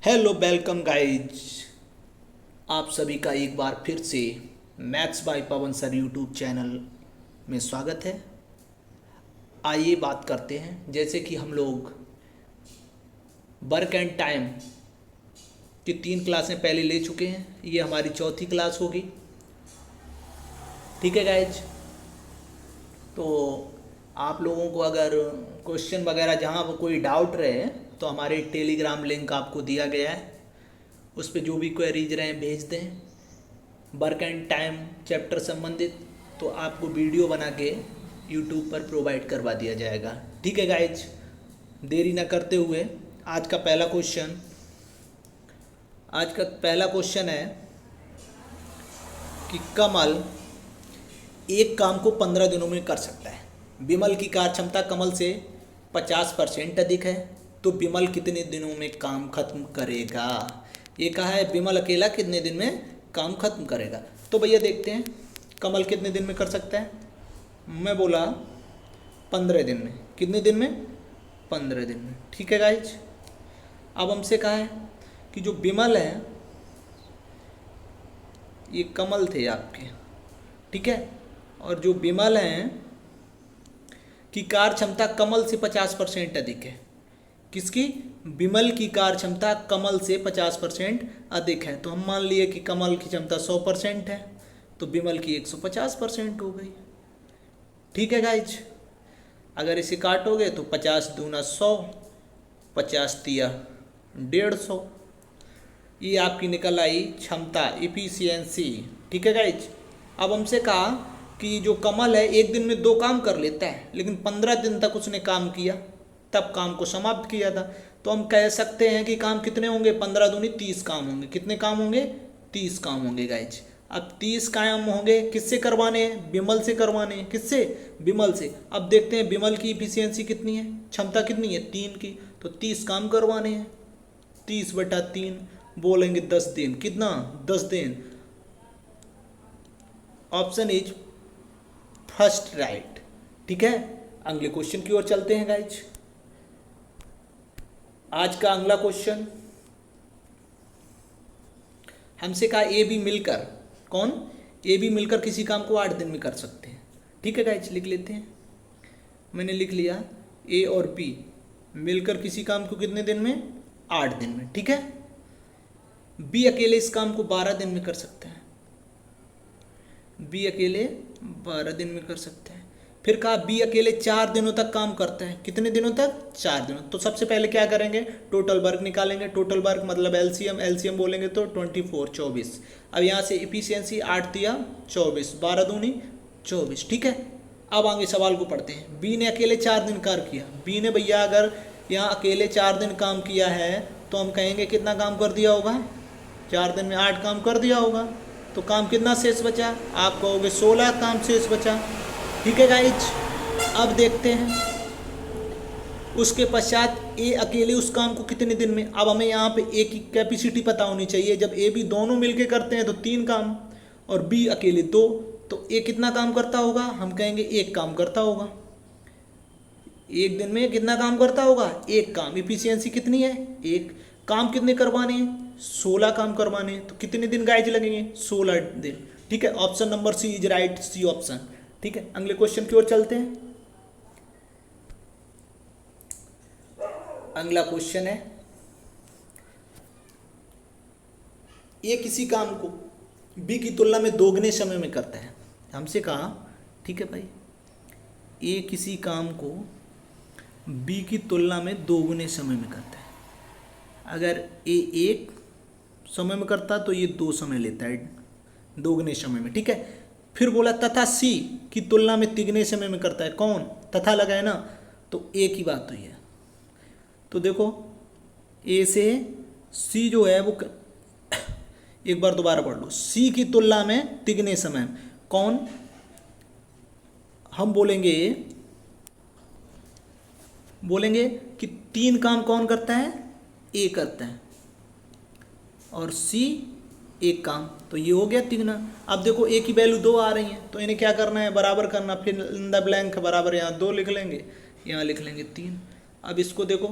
Hello welcome guys, आप सभी का एक बार फिर से maths by Pawan sir YouTube channel में स्वागत है। आइए बात करते हैं। जैसे कि हम लोग वर्क एंड टाइम की 3 क्लासें पहले ले चुके हैं, ये हमारी चौथी क्लास होगी। ठीक है गाइज, तो आप लोगों को अगर क्वेश्चन वगैरह जहाँ कोई डाउट रहे तो हमारे टेलीग्राम लिंक आपको दिया गया है, उस पर जो भी क्वेरीज रहे भेज दें। वर्क एंड टाइम चैप्टर संबंधित तो आपको वीडियो बना के यूट्यूब पर प्रोवाइड करवा दिया जाएगा। ठीक है गाइज, देरी ना करते हुए आज का पहला क्वेश्चन है कि कमल एक काम को 15 दिनों में कर सकता है। विमल की कार्य क्षमता कमल से 50% अधिक है, तो विमल कितने दिनों में काम खत्म करेगा। ये कहा है विमल अकेला कितने दिन में काम खत्म करेगा। तो भैया देखते हैं कमल कितने दिन में कर सकता है। मैं बोला 15 दिन में। कितने दिन में? 15 दिन में। ठीक है गाइज, अब हमसे कहा है कि जो विमल है, ये कमल थे आपके, ठीक है, और जो विमल हैं की कार्य क्षमता कमल से 50% अधिक है। किसकी? विमल की कार्य क्षमता कमल से 50% अधिक है। तो हम मान लिए कि कमल की क्षमता 100% है, तो विमल की 150% हो गई। ठीक है गाइज, अगर इसे काटोगे तो 50 दूना 100, 50 तिया 150, ये आपकी निकल आई क्षमता, इफिशियंसी। ठीक है गाइज, अब हमसे कहा कि जो कमल है एक दिन में 2 काम कर लेता है, लेकिन 15 दिन तक उसने काम किया, तब काम को समाप्त किया था। तो हम कह सकते हैं कि काम कितने होंगे? 15 दूनी 30 काम होंगे। कितने काम होंगे? 30 काम होंगे गाइज। अब 30 काम होंगे, किससे करवाने हैं? विमल से करवाने हैं। किससे? विमल से। अब देखते हैं विमल की इफिशियंसी कितनी है, क्षमता कितनी है? 3 की। तो 30 काम करवाने हैं, 30/3 बोलेंगे 10 दिन। कितना? 10 दिन। Option is first right. ठीक है, अगले क्वेश्चन की ओर चलते हैं गाइज। आज का अगला क्वेश्चन हमसे कहा ए बी मिलकर, कौन? ए बी मिलकर किसी काम को 8 दिन में कर सकते हैं। ठीक है गाइज, लिख लेते हैं। मैंने लिख लिया ए और बी मिलकर किसी काम को कितने दिन में? 8 दिन में। ठीक है, बी अकेले इस काम को 12 दिन में कर सकता है। बी अकेले 12 दिन में कर सकता है। फिर कहा बी अकेले 4 दिनों तक काम करता है। कितने दिनों तक? 4 दिनों। तो सबसे पहले क्या करेंगे? टोटल वर्क निकालेंगे। टोटल वर्क मतलब एलसीएम, एलसीएम बोलेंगे तो 24, 24। अब यहाँ से इफिशियंसी 8 तिया 24, 12 दूनी 24। ठीक है, अब आगे सवाल को पढ़ते हैं। बी ने अकेले 4 दिन कार्य किया। बी ने भैया अगर यहाँ अकेले 4 दिन काम किया है तो हम कहेंगे कितना काम कर दिया होगा? 4 दिन में 8 काम कर दिया होगा। तो काम कितना शेष बचा? आप कहोगे 16 काम शेष बचा। ठीक है गाइज, अब देखते हैं उसके पश्चात ए अकेले उस काम को कितने दिन में। अब हमें यहाँ पे ए की कैपेसिटी पता होनी चाहिए। जब ए बी दोनों मिलके करते हैं तो 3 काम, और बी अकेले 2, तो ए कितना काम करता होगा? हम कहेंगे 1 काम करता होगा। 1 दिन में कितना काम करता होगा? 1 काम। इफिशियंसी कितनी है? 1। काम कितने करवाने हैं? 16 काम करवाने हैं। तो कितने दिन गाइज लगेंगे? 16 दिन। ठीक है, option number C is right, C option. ठीक है, अगले क्वेश्चन की ओर चलते हैं। अगला क्वेश्चन है, ए किसी काम को बी की तुलना में 2 गुने समय में करता है। हमसे कहा, ठीक है भाई, ए किसी काम को बी की तुलना में 2 गुने समय में करता है। अगर ए 1 समय में करता तो ये 2 समय लेता है, 2 गुने समय में। ठीक है, फिर बोला तथा सी की तुलना में 3 गुने समय में करता है। कौन? तथा लगा है ना, तो ए की बात हुई है। तो देखो ए से सी जो है वो एक बार दोबारा पढ़ लो। सी की तुलना में 3 गुने समय। कौन? हम बोलेंगे कि 3 काम कौन करता है? ए करता है, और सी 1 काम। तो ये हो गया 3 गुना। अब देखो ए की वैल्यू 2 आ रही है, तो इन्हें क्या करना है? बराबर करना। फिर इन द ब्लैंक बराबर, यहाँ 2 लिख लेंगे, यहाँ लिख लेंगे 3। अब इसको देखो,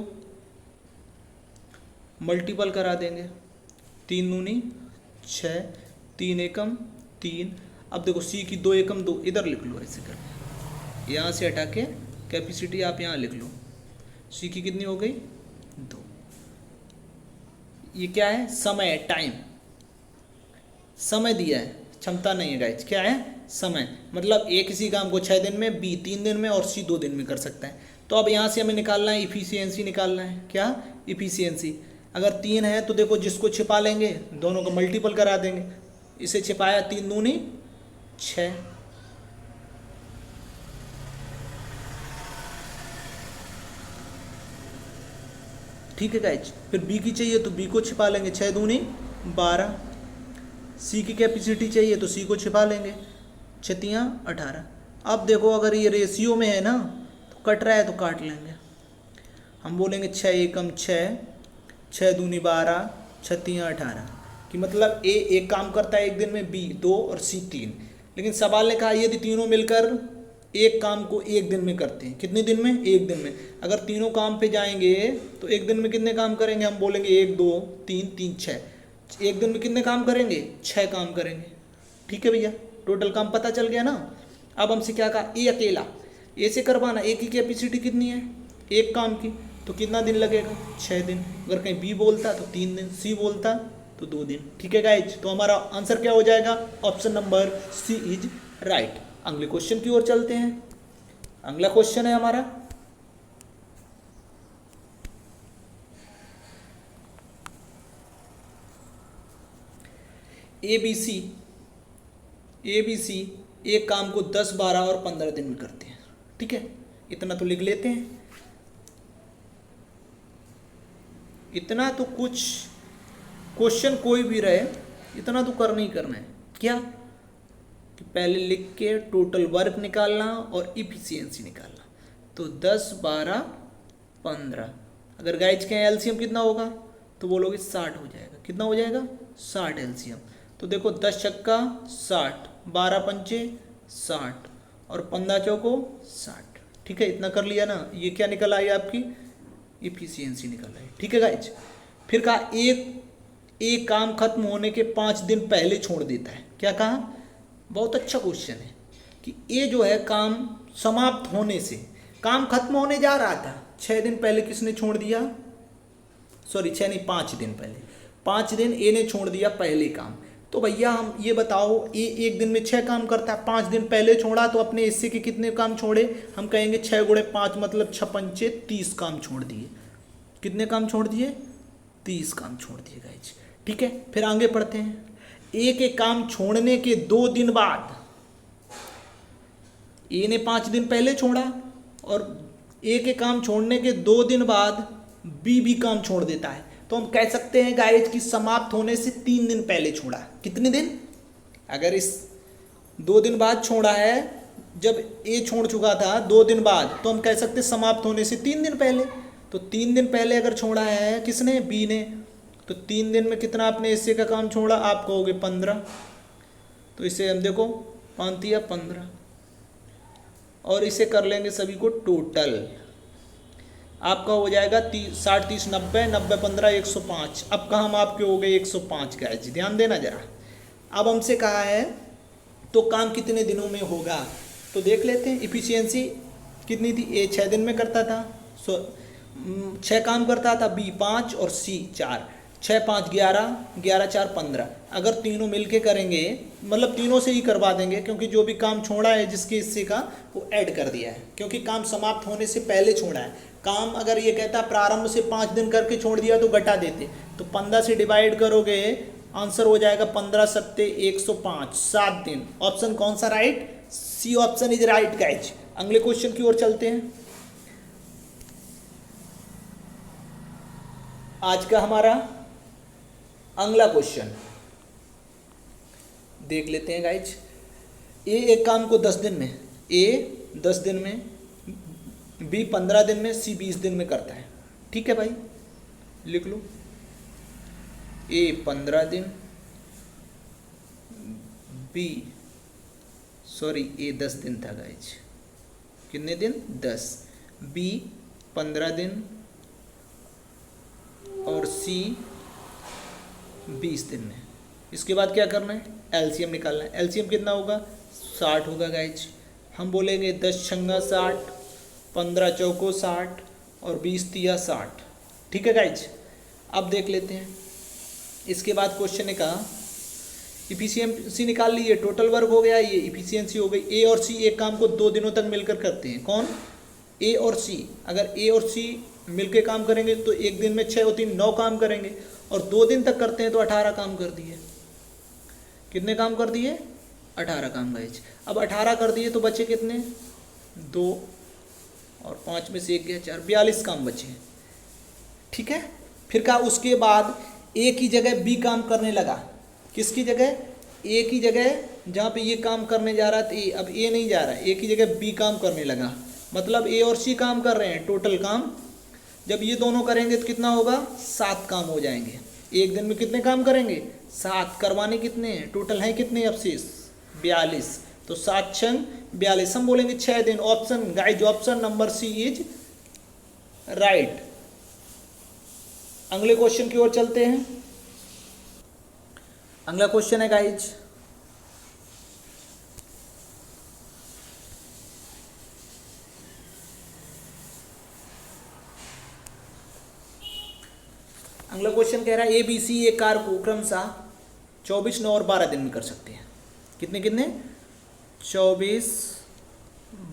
मल्टीपल करा देंगे, 3 दूनी 6, 3 एकम 3। अब देखो सी की 2 एकम 2 इधर लिख लो ऐसे करके, यहाँ से हटा के कैपेसिटी आप यहाँ लिख लो। सी की कितनी हो गई 2। ये क्या है समय, टाइम, समय दिया है, क्षमता नहीं है गाइस, क्या है समय। मतलब ए किसी काम को 6 दिन में, बी 3 दिन में और सी 2 दिन में कर सकता है। तो अब यहाँ से हमें निकालना है इफिशियंसी, निकालना है क्या इफिशियंसी। अगर 3 है तो देखो जिसको छिपा लेंगे दोनों को मल्टीपल करा देंगे। इसे छिपाया 3 दूनी 6, ठीक है गाइज। फिर बी की चाहिए तो बी को छिपा लेंगे, 6 दूनी 12। सी की कैपेसिटी चाहिए तो सी को छिपा लेंगे, 6 18। अब देखो अगर ये रेशियो में है ना तो कट रहा है तो काट लेंगे। हम बोलेंगे 6 एकम 6, 6 दूनी 12, 6 18 कि मतलब ए एक काम करता है एक दिन में, बी 2 और सी 3। लेकिन सवाल ने कहा यदि तीनों मिलकर एक काम को एक दिन में करते हैं, कितने दिन में, एक दिन में। अगर तीनों काम पे जाएंगे तो एक दिन में कितने काम करेंगे, हम बोलेंगे 1 2 3 3 6। एक दिन में कितने काम करेंगे, 6 काम करेंगे, ठीक है भैया। टोटल काम पता चल गया ना। अब हमसे क्या कहा, ए अकेला, ए से करवाना, ए की कैपेसिटी कितनी है एक काम की, तो कितना दिन लगेगा 6 दिन। अगर कहीं बी बोलता तो 3 दिन, सी बोलता तो 2 दिन, ठीक है गाइज। तो हमारा आंसर क्या हो जाएगा, option number C is right. अगले क्वेश्चन की ओर चलते हैं। अगला क्वेश्चन है हमारा, ABC एक काम को 10 12 और 15 दिन में करते हैं, ठीक है। इतना तो लिख लेते हैं, इतना तो कुछ क्वेश्चन कोई भी रहे इतना तो करना ही करना है। क्या कि पहले लिख के टोटल वर्क निकालना और इफिशियंसी निकालना। तो 10 12 15, अगर गाइज के एलसीएम कितना होगा तो बोलोगे 60 हो जाएगा। कितना हो जाएगा 60 एलसीएम। तो देखो 10 छक्का 60, 12 पंचे 60 और 15 चौको 60, ठीक है। इतना कर लिया ना, ये क्या निकल आई आपकी इफिशियंसी निकल आई, ठीक है गाइज। फिर कहा एक काम खत्म होने के 5 दिन पहले छोड़ देता है। क्या कहा, बहुत अच्छा क्वेश्चन है कि ये जो है काम समाप्त होने से, काम खत्म होने जा रहा था 6 दिन पहले किसने छोड़ दिया, सॉरी 6 नहीं 5 दिन पहले, 5 दिन ए ने छोड़ दिया पहले काम। तो भैया हम ये बताओ, ए एक दिन में 6 काम करता है, 5 दिन पहले छोड़ा तो अपने हिस्से के कितने काम छोड़े, हम कहेंगे 6 गुणे 5 मतलब 6 पंचे 30 काम छोड़ दिए। कितने काम छोड़ दिए, 30 काम छोड़ दिए गाइज, ठीक है। फिर आगे पढ़ते हैं। एक एक काम छोड़ने के 2 दिन बाद, ए ने 5 दिन पहले छोड़ा और एक एक काम छोड़ने के 2 दिन बाद बी भी काम छोड़ देता है। तो हम कह सकते हैं गाइज कि समाप्त होने से 3 दिन पहले छोड़ा। कितने दिन, अगर इस 2 दिन बाद छोड़ा है, जब ए छोड़ चुका था 2 दिन बाद, तो हम कह सकते हैं समाप्त होने से 3 दिन पहले। तो 3 दिन पहले अगर छोड़ा है किसने, बी ने, तो 3 दिन में कितना आपने हिस्से का काम छोड़ा, आप कहोगे 15। तो इसे हम देखो 5 या 15 और इसे कर लेंगे सभी को टोटल, आपका हो जाएगा 60 30 90 90 15 105। अब कहाँ हम आपके हो गए 105 का जी, ध्यान देना जरा। अब हमसे कहा है तो काम कितने दिनों में होगा, तो देख लेते हैं। इफिशियंसी कितनी थी, ए 6 दिन में करता था, 6 काम करता था, बी 5 और सी 4, 6 5 11, 11 4 15। अगर तीनों मिलके करेंगे, मतलब तीनों से ही करवा देंगे, क्योंकि जो भी काम छोड़ा है जिसके हिस्से का वो ऐड कर दिया है, क्योंकि काम समाप्त होने से पहले छोड़ा है। काम अगर ये कहता प्रारंभ से 5 दिन करके छोड़ दिया तो घटा देते, तो 15 से डिवाइड करोगे आंसर हो जाएगा 15 सत्ते 105, 7 दिन। ऑप्शन कौन सा right, C option is right guys. अगले क्वेश्चन की ओर चलते हैं। आज का हमारा अगला क्वेश्चन देख लेते हैं गाइज। ए एक काम को 10 दिन में, ए 10 दिन में, बी 15 दिन में, सी 20 दिन में करता है, ठीक है भाई, लिख लो। ए 15 दिन, बी ए 10 दिन था गाइज, कितने दिन 10, बी 15 दिन और सी 20 दिन में। इसके बाद क्या करना है, एलसीएम निकालना है। एलसीएम कितना होगा, 60 होगा गाइज। हम बोलेंगे 10 छंगा 60, 15 चौको 60 और 20 तिया 60। ठीक है गाइज, अब देख लेते हैं। इसके बाद क्वेश्चन ने कहा इफिशियंसी निकाल ली, ये टोटल वर्क हो गया, ये इफिशियंसी हो गई। ए और सी एक काम को 2 दिनों तक मिलकर करते हैं। कौन, ए और सी। अगर ए और सी मिलकर काम करेंगे तो एक दिन में 6 होती 9 काम करेंगे, और 2 दिन तक करते हैं तो 18 काम कर दिए। कितने काम कर दिए, 18 काम गाइज। अब 18 कर दिए तो बचे कितने, 2 और 5 में से 1 गया 4, 42 काम बचे। ठीक है, फिर कहा उसके बाद ए की जगह बी काम करने लगा। किसकी जगह, ए की जगह, जहाँ पे ये काम करने जा रहा था ए, अब ए नहीं जा रहा है, ए की जगह बी काम करने लगा। मतलब ए और सी काम कर रहे हैं, टोटल काम जब ये दोनों करेंगे तो कितना होगा, 7 काम हो जाएंगे। एक दिन में कितने काम करेंगे, 7। करवाने कितने हैं, टोटल हैं कितने अवशेष, 42। तो 7 छंग 42, हम बोलेंगे 6 दिन। Option guys, option number C is right. अगले क्वेश्चन की ओर चलते हैं। अगला क्वेश्चन है गाइज, अगला क्वेश्चन कह रहा है ए बी सी एक कार को क्रमशः 24, 9 और 12 दिन में कर सकते हैं। कितने कितने, 24,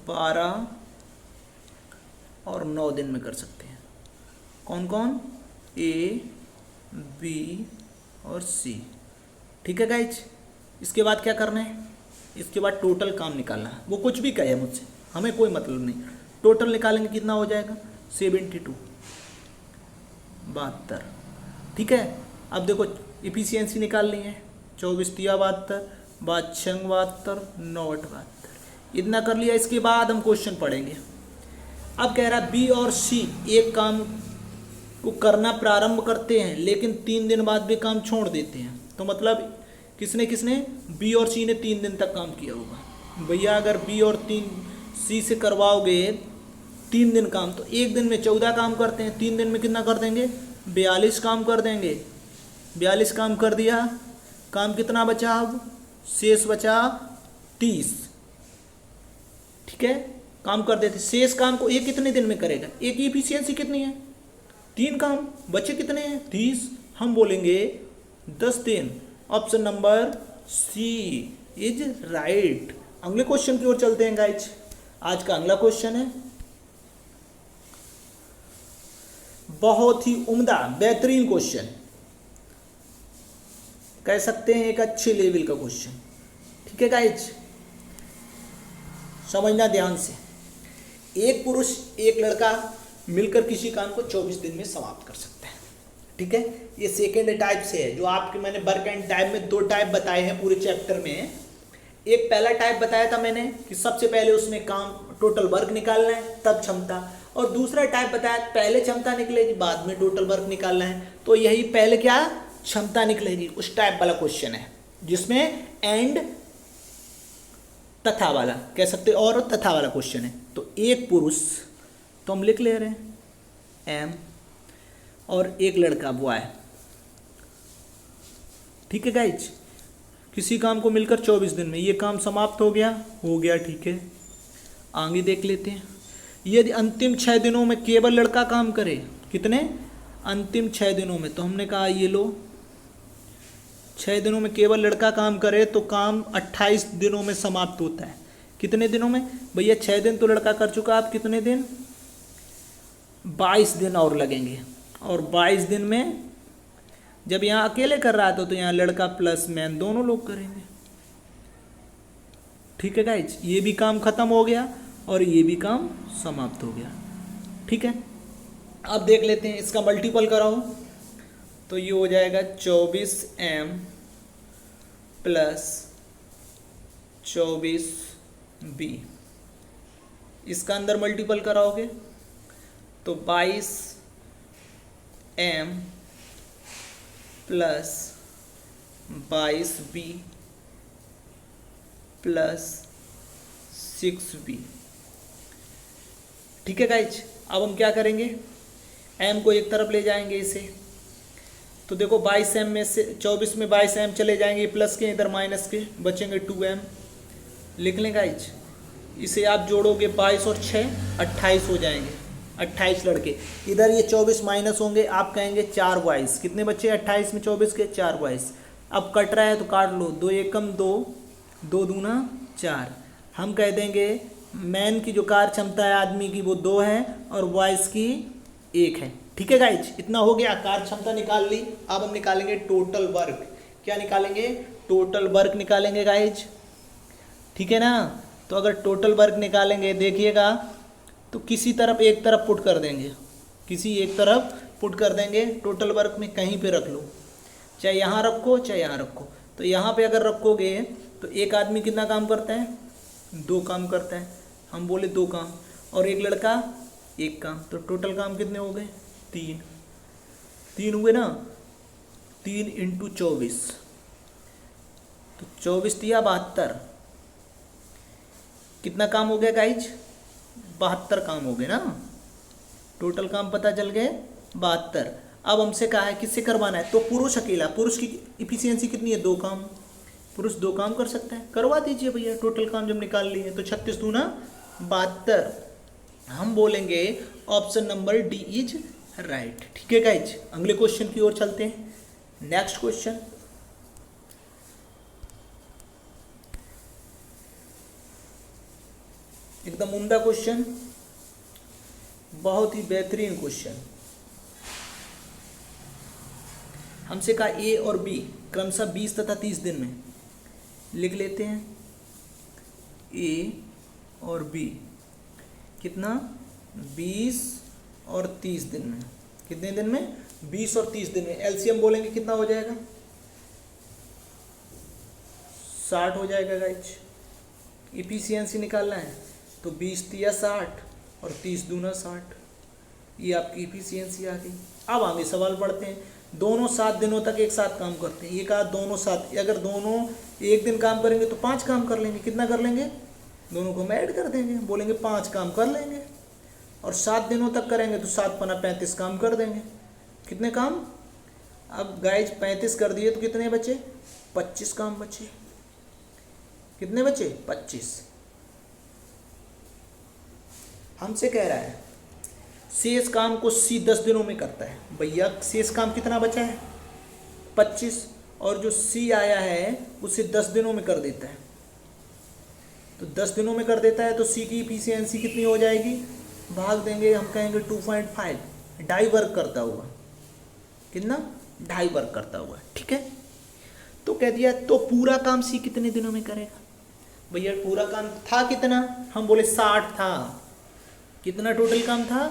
12 और 9 दिन में कर सकते हैं। कौन कौन, ए बी और सी। ठीक है गाइज, इसके बाद क्या करना है, इसके बाद टोटल काम निकालना है। वो कुछ भी कहे मुझसे, हमें कोई मतलब नहीं, टोटल निकालेंगे कितना हो जाएगा, 72, 72। ठीक है, अब देखो इफिशियंसी निकालनी है, 24 तिया 72, 5 छंग 72, 9 8 72। इतना कर लिया। इसके बाद हम क्वेश्चन पढ़ेंगे। अब कह रहा है बी और सी एक काम को करना प्रारंभ करते हैं लेकिन 3 दिन बाद भी काम छोड़ देते हैं। तो मतलब किसने किसने, बी और सी ने 3 दिन तक काम किया होगा। भैया अगर बी और सी से करवाओगे 3 दिन काम, तो एक दिन में 14 काम करते हैं, 3 दिन में कितना कर देंगे, 42 काम कर देंगे। 42 काम कर दिया, काम कितना बचा, अब शेष बचा 30। ठीक है, काम कर देते। शेष काम को एक कितने दिन में करेगा, एक की इफिशियंसी कितनी है, 3 काम, बचे कितने हैं, 30। हम बोलेंगे 10 दिन। Option number C is right. अगले क्वेश्चन की ओर चलते हैं गाइज। आज का अगला क्वेश्चन है बहुत ही उम्दा बेहतरीन क्वेश्चन, कह सकते हैं एक अच्छे लेवल का क्वेश्चन। ठीक है गाइज, समझना ध्यान से। एक पुरुष एक लड़का मिलकर किसी काम को 24 दिन में समाप्त कर सकते हैं। ठीक है, ये सेकेंड टाइप से है। जो आपके मैंने वर्क एंड टाइप में 2 टाइप बताए हैं पूरे चैप्टर में। एक पहला टाइप बताया था मैंने कि सबसे पहले उसमें काम टोटल वर्क निकालना है तब क्षमता, और दूसरा टाइप बताया पहले क्षमता निकलेगी बाद में टोटल वर्क निकालना है। तो यही पहले क्या, क्षमता निकलेगी, उस टाइप वाला क्वेश्चन है जिसमें एंड तथा वाला कह सकते और तथा वाला क्वेश्चन है। तो एक पुरुष, तो हम लिख ले रहे हैं एम, और एक लड़का बॉय। ठीक है गाइज, किसी काम को मिलकर 24 दिन में ये काम समाप्त हो गया। ठीक है, आगे देख लेते हैं। यदि अंतिम 6 दिनों में केवल लड़का काम करे, कितने, अंतिम 6 दिनों में, तो हमने कहा ये लो 6 दिनों में केवल लड़का काम करे तो काम 28 दिनों में समाप्त होता है। कितने दिनों में भैया, 6 दिन तो लड़का कर चुका, आप कितने दिन, 22 दिन और लगेंगे। और 22 दिन में जब यहाँ अकेले कर रहा था तो यहाँ लड़का प्लस मैन दोनों लोग करेंगे। ठीक है गाइज, ये भी काम खत्म हो गया और ये भी काम समाप्त हो गया। ठीक है, अब देख लेते हैं इसका मल्टीपल कराओ तो ये हो जाएगा 24m प्लस 24b। इसका अंदर मल्टीपल कराओगे तो 22m plus 22b plus 6b। ठीक है गाइज, अब हम क्या करेंगे, m को एक तरफ ले जाएंगे इसे, तो देखो 22m में से 24 में 22m चले जाएंगे, प्लस के इधर माइनस के बचेंगे 2m। लिख लें गाइज, इसे आप जोड़ोगे 22 और 6 28 हो जाएंगे, 28 लड़के। इधर ये 24 माइनस होंगे, आप कहेंगे 4 22, कितने बच्चे 28 में 24 के 4 22। अब कट रहा है तो काट लो, 2 एकम 2, 2 दूना 4। हम कह देंगे मैन की जो कार्य क्षमता है आदमी की वो 2 है और वॉइस की 1 है। ठीक है गाइज, इतना हो गया, कार्य क्षमता निकाल ली। अब हम निकालेंगे टोटल वर्क। क्या निकालेंगे? टोटल वर्क निकालेंगे गाइज, ठीक है ना। तो अगर टोटल वर्क निकालेंगे देखिएगा तो किसी तरफ एक तरफ पुट कर देंगे, किसी एक तरफ पुट कर देंगे। टोटल वर्क में कहीं पे रख लो, चाहे यहाँ रखो चाहे यहाँ रखो। तो यहाँ पे अगर रखोगे तो एक आदमी कितना काम करता है? 2 काम करता है, हम बोले 2 काम, और एक लड़का 1 काम। तो टोटल काम कितने हो गए? 3 हुए ना। 3 इंटू 24, तो 24 दिया 72। कितना काम हो गया गाइज? 72 काम हो गए ना। टोटल काम पता चल गए 72। अब हमसे कहा है किससे करवाना है, तो पुरुष अकेला, पुरुष की इफिशियंसी कितनी है? 2 काम। पुरुष 2 काम कर सकता है, करवा दीजिए भैया। टोटल काम जब निकाल लिए तो 36 दूना 72। हम बोलेंगे option number D is right. ठीक है गाइज, अगले क्वेश्चन की ओर चलते हैं। नेक्स्ट क्वेश्चन, एकदम उम्दा क्वेश्चन, बहुत ही बेहतरीन क्वेश्चन। हमसे कहा ए और बी क्रमशः 20 तथा 30 दिन में। लिख लेते हैं ए और बी कितना? 20 और 30 दिन में। कितने दिन में? 20 और 30 दिन में। एलसीएम बोलेंगे कितना हो जाएगा? 60 हो जाएगा गाइज। इफिशियंसी निकालना है तो 20 दिया 60 और 30 दूना 60, ये आपकी इफिशियंसी आ गई। अब आगे सवाल पढ़ते हैं। दोनों 7 दिनों तक एक साथ काम करते हैं। ये कहा दोनों 7, अगर दोनों एक दिन काम करेंगे तो 5 काम कर लेंगे। कितना कर लेंगे? दोनों को हम ऐड कर देंगे, बोलेंगे 5 काम कर लेंगे। और 7 दिनों तक करेंगे तो 7 पना 35 काम कर देंगे। कितने काम? अब गाइज 35 कर दिए तो कितने बचे? 25 काम बचे। कितने बचे? 25। हमसे कह रहा है शेष काम को सी 10 दिनों में करता है। भैया शेष काम कितना बचा है? 25, और जो सी आया है उसे 10 दिनों में कर देता है। तो 10 दिनों में कर देता है तो सी की इफिशियंसी कितनी हो जाएगी? भाग देंगे, हम कहेंगे 2.5, 2.5 वर्क करता हुआ। कितना? 2.5 वर्क करता हुआ। ठीक है, तो कह दिया तो पूरा काम सी कितने दिनों में करेगा? भैया पूरा काम था कितना? हम बोले 60 था। कितना टोटल काम था?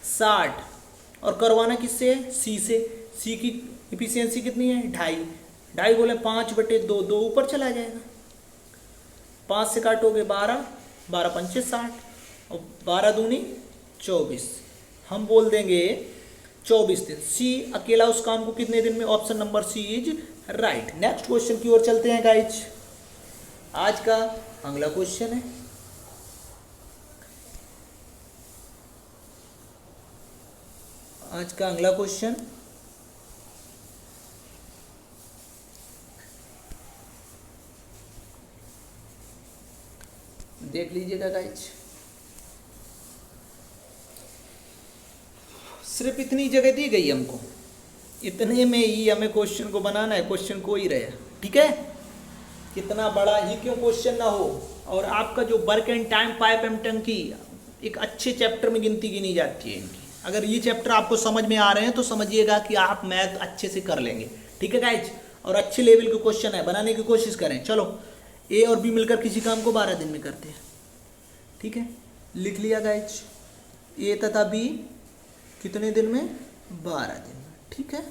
60। और करवाना किससे? सी से। सी की इफिशियंसी कितनी है? 2.5। 2.5 बोले 5/2, 2 ऊपर चला जाएगा। 5 से काटोगे 12, 12 पंचे 60 और 12 दूनी 24। हम बोल देंगे 24 दिन। सी अकेला उस काम को कितने दिन में? Option number C is right. Next question की ओर चलते हैं गाइज। आज का अगला क्वेश्चन है, आज का अगला क्वेश्चन देख लीजिएगा गाइज। सिर्फ इतनी जगह दी गई हमको, इतने में ही हमें क्वेश्चन को बनाना है। क्वेश्चन को ही रहे, ठीक है। कितना बड़ा ही क्यों क्वेश्चन ना हो। और आपका जो work and time pipe and टंकी एक अच्छे चैप्टर में गिनती गिनी जाती है इनकी। अगर ये चैप्टर आपको समझ में आ रहे हैं तो समझिएगा कि आप मैथ अच्छे से कर लेंगे। ठीक है गाइज, और अच्छे लेवल के क्वेश्चन है, बनाने की कोशिश करें। चलो, ए और बी मिलकर किसी काम को 12 दिन में करते हैं। ठीक है, लिख लिया गाइज। ए तथा बी कितने दिन में? 12 दिन में। ठीक है,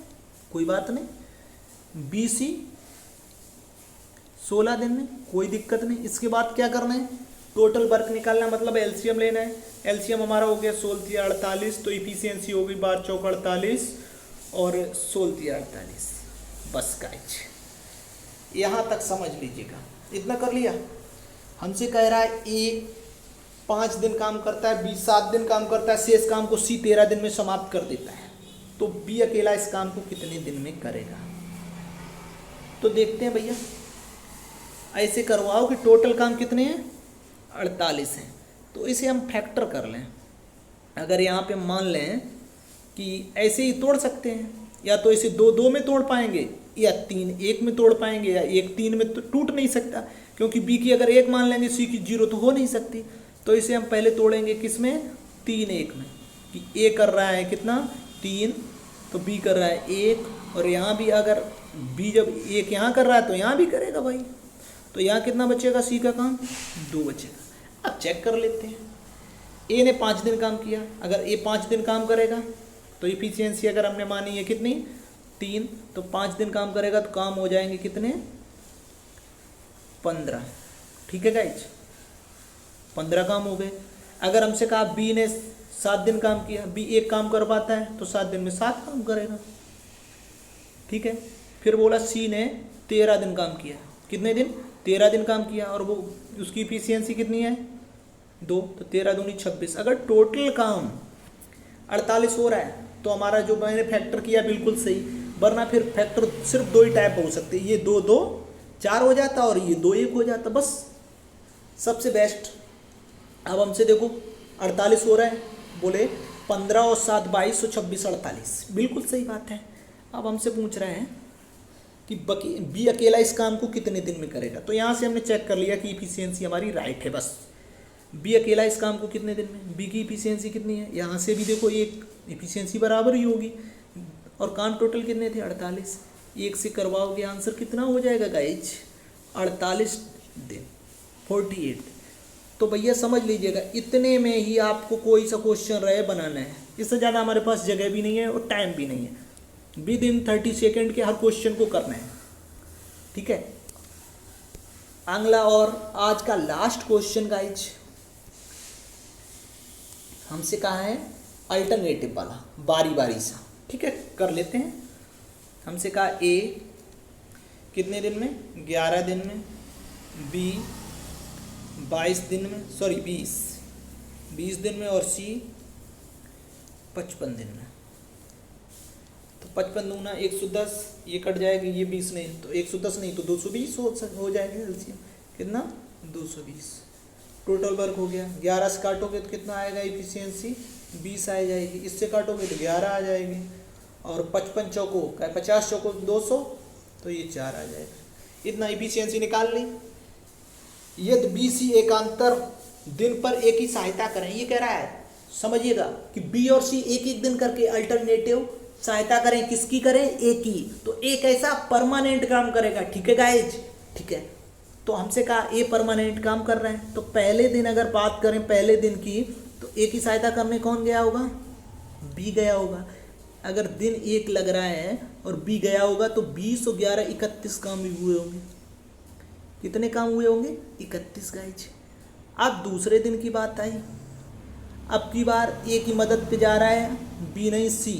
कोई बात नहीं। बी सी 16 दिन में, कोई दिक्कत नहीं। इसके बाद क्या करना है? टोटल वर्क निकालना, मतलब एलसीएम लेना है। एलसीएम हमारा हो गया 16 48, तो इफिशियंसी हो गई 12 चौक 48 और 16 48। बस गाइज, यहाँ तक समझ लीजिएगा। इतना कर लिया। हमसे कह रहा है ए 5 दिन काम करता है, बी 7 दिन काम करता है, शेष काम को सी 13 दिन में समाप्त कर देता है। तो बी अकेला इस काम को कितने दिन में करेगा। तो देखते हैं भैया, ऐसे करवाओ कि टोटल काम कितने हैं, 48 हैं। तो इसे हम फैक्टर कर लें। अगर यहाँ पे मान लें कि ऐसे ही तोड़ सकते हैं, या तो इसे 2 2 में तोड़ पाएंगे, या 3 1 में तोड़ पाएंगे, या 1 3 में तो टूट नहीं सकता, क्योंकि बी की अगर 1 मान लेंगे सी की 0 तो हो नहीं सकती। तो इसे हम पहले तोड़ेंगे किस में, 3 1 में, कि ए कर रहा है कितना 3, तो बी कर रहा है 1, और यहाँ भी अगर बी जब 1 यहाँ कर रहा है तो यहाँ भी करेगा भाई। तो यहाँ कितना बचेगा सी का काम, 2 बचेगा। अब चेक कर लेते हैं, ए ने 5 दिन काम किया। अगर ए 5 दिन काम करेगा तो इफिशियंसी अगर हमने मानी है कितनी 3, तो 5 दिन काम करेगा तो काम हो जाएंगे कितने 15। ठीक है गाइज, 15 काम हो गए। अगर हमसे कहा बी ने 7 दिन काम किया, बी 1 काम कर पाता है तो 7 दिन में 7 काम करेगा। ठीक है, फिर बोला सी ने 13 दिन काम किया। कितने दिन, 13 दिन काम किया, और वो उसकी इफिशियंसी कितनी है 2, तो 13 दूनी 26। अगर टोटल काम 48 हो रहा है तो हमारा जो मैंने फैक्टर किया बिल्कुल सही, वरना फिर फैक्टर सिर्फ 2 ही टाइप हो सकते हैं, ये 2 2 4 हो जाता और ये 2 1 हो जाता, बस सबसे बेस्ट। अब हमसे देखो 48 हो रहा है, बोले 15 और 7 22 और 26 48, बिल्कुल सही बात है। अब हमसे पूछ रहे हैं कि बी अकेला इस काम को कितने दिन में करेगा। तो यहाँ से हमने चेक कर लिया कि इफिशियंसी हमारी राइट है। बस बी अकेला इस काम को कितने दिन में, बी की इफिशियंसी कितनी है, यहाँ से भी देखो एक इफिशियंसी बराबर ही होगी, और काम टोटल कितने थे 48। 1 से करवाओगे आंसर कितना हो जाएगा गाइज 48 दिन 48। तो भैया समझ लीजिएगा, इतने में ही आपको कोई सा क्वेश्चन रहे बनाना है, इससे ज़्यादा हमारे पास जगह भी नहीं है और टाइम भी नहीं है। विद इन 30 सेकेंड के हर क्वेश्चन को करना है। ठीक है, अगला और आज का लास्ट क्वेश्चन गाइज हमसे कहा है अल्टरनेटिव वाला, बारी बारी सा। ठीक है, कर लेते हैं। हमसे कहा ए कितने दिन में, 11 दिन में, बी 22 दिन में, सॉरी 20 दिन में, और सी 55 दिन में। तो 55 दूना 110, ये कट जाएगा, ये 20 नहीं, तो 110 नहीं तो 220 हो जाएगा एलसीएम। कितना 220। टोटल वर्क हो गया। 11 से काटोगे तो कितना आएगा इफिशियंसी 20 आ जाएगी, इससे काटोगे तो 11 आ जाएगी, और 55 चौको 50 चौको 200, तो ये 4 आ जाएगा। इतना इफिशियंसी निकाल ली। यदि बी सी एकांतर दिन पर ए की सहायता करें, ये कह रहा है समझिएगा कि बी और सी एक एक दिन करके अल्टरनेटिव सहायता करें, किसकी करें, ए की। तो ए कैसा परमानेंट काम करेगा। ठीक है गाइज, ठीक है। तो हमसे कहा ए परमानेंट काम कर रहे हैं, तो पहले दिन अगर बात करें पहले दिन की, तो ए की सहायता करने कौन गया होगा, बी गया होगा। अगर दिन 1 लग रहा है और बी गया होगा तो 20 और 11 31 काम भी हुए होंगे। कितने काम हुए होंगे 31 गाइज। अब दूसरे दिन की बात आई, अब की बार ए की मदद पे जा रहा है बी नहीं सी,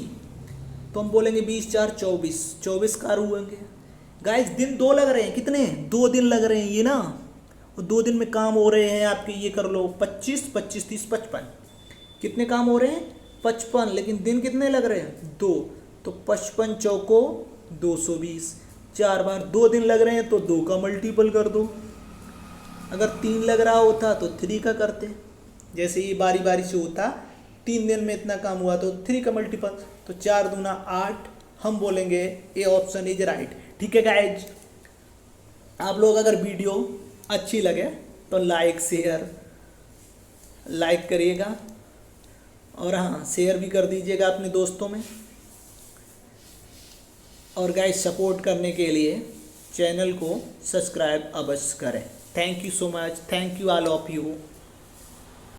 तो हम बोलेंगे 20 4 24 कार हुएंगे गाइज। दिन 2 लग रहे हैं, कितने 2 दिन लग रहे हैं ये ना, और 2 दिन में काम हो रहे हैं आपके, ये कर लो 25 25 30 55। कितने काम हो रहे हैं 55, लेकिन दिन कितने लग रहे हैं 2, तो 55 चौको 220। 4 बार 2 दिन लग रहे हैं तो 2 का मल्टीपल कर दो। अगर 3 लग रहा होता तो 3 का करते, जैसे ये बारी बारी से होता, 3 दिन में इतना काम हुआ तो 3 का मल्टीपल, तो 4 दूना 8। हम बोलेंगे ए ऑप्शन इज राइट। ठीक है गाइज, आप लोग अगर वीडियो अच्छी लगे तो लाइक करिएगा, और हाँ शेयर भी कर दीजिएगा अपने दोस्तों में। और गाइज सपोर्ट करने के लिए चैनल को सब्सक्राइब अवश्य करें। Thank you so much, thank you all of you.